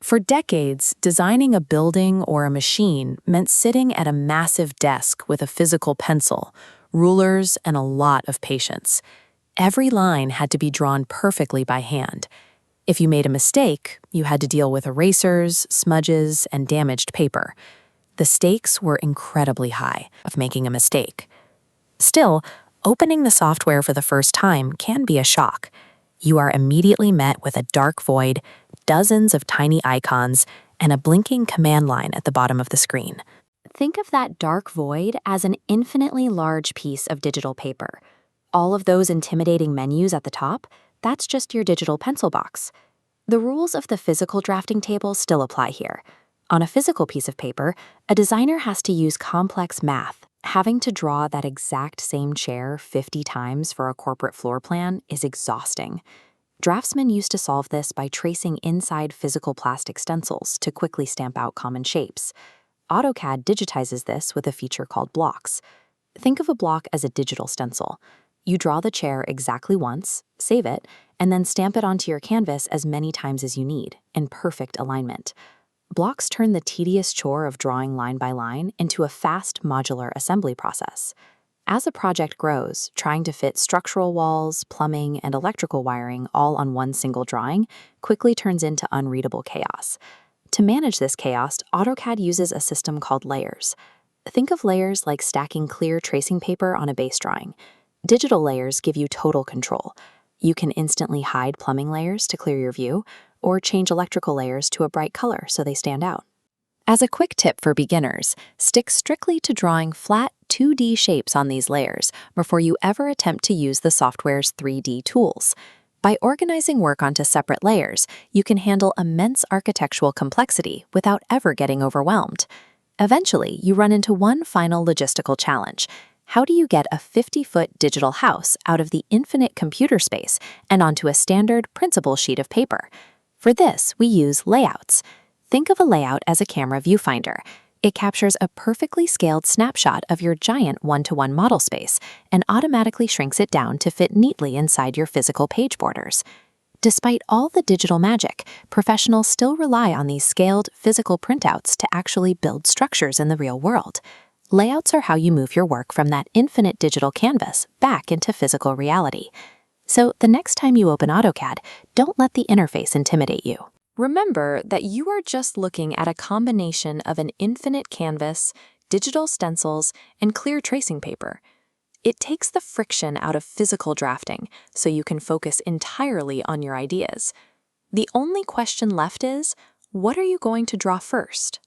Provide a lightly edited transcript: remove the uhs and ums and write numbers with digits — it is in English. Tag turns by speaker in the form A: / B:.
A: For decades, designing a building or a machine meant sitting at a massive desk with a physical pencil, rulers, and a lot of patience. Every line had to be drawn perfectly by hand. If you made a mistake, you had to deal with erasers, smudges, and damaged paper. The stakes were incredibly high of making a mistake. Still, opening the software for the first time can be a shock. You are immediately met with a dark void, dozens of tiny icons, and a blinking command line at the bottom of the screen.
B: Think of that dark void as an infinitely large piece of digital paper. All of those intimidating menus at the top, that's just your digital pencil box. The rules of the physical drafting table still apply here. On a physical piece of paper, a designer has to use complex math. Having to draw that exact same chair 50 times for a corporate floor plan is exhausting. Draftsmen used to solve this by tracing inside physical plastic stencils to quickly stamp out common shapes. AutoCAD digitizes this with a feature called blocks. Think of a block as a digital stencil. You draw the chair exactly once, save it, and then stamp it onto your canvas as many times as you need, in perfect alignment. Blocks turn the tedious chore of drawing line by line into a fast modular assembly process. As a project grows, trying to fit structural walls, plumbing, and electrical wiring all on one single drawing quickly turns into unreadable chaos. To manage this chaos, AutoCAD uses a system called layers. Think of layers like stacking clear tracing paper on a base drawing. Digital layers give you total control. You can instantly hide plumbing layers to clear your view, or change electrical layers to a bright color so they stand out. As a quick tip for beginners, stick strictly to drawing flat 2D shapes on these layers before you ever attempt to use the software's 3D tools. By organizing work onto separate layers, you can handle immense architectural complexity without ever getting overwhelmed. Eventually, you run into one final logistical challenge. How do you get a 50-foot digital house out of the infinite computer space and onto a standard printable sheet of paper? For this, we use layouts. Think of a layout as a camera viewfinder. It captures a perfectly scaled snapshot of your giant one-to-one model space and automatically shrinks it down to fit neatly inside your physical page borders. Despite all the digital magic, professionals still rely on these scaled physical printouts to actually build structures in the real world. Layouts are how you move your work from that infinite digital canvas back into physical reality. So the next time you open AutoCAD, don't let the interface intimidate you. Remember that you are just looking at a combination of an infinite canvas, digital stencils, and clear tracing paper. It takes the friction out of physical drafting so you can focus entirely on your ideas. The only question left is, what are you going to draw first?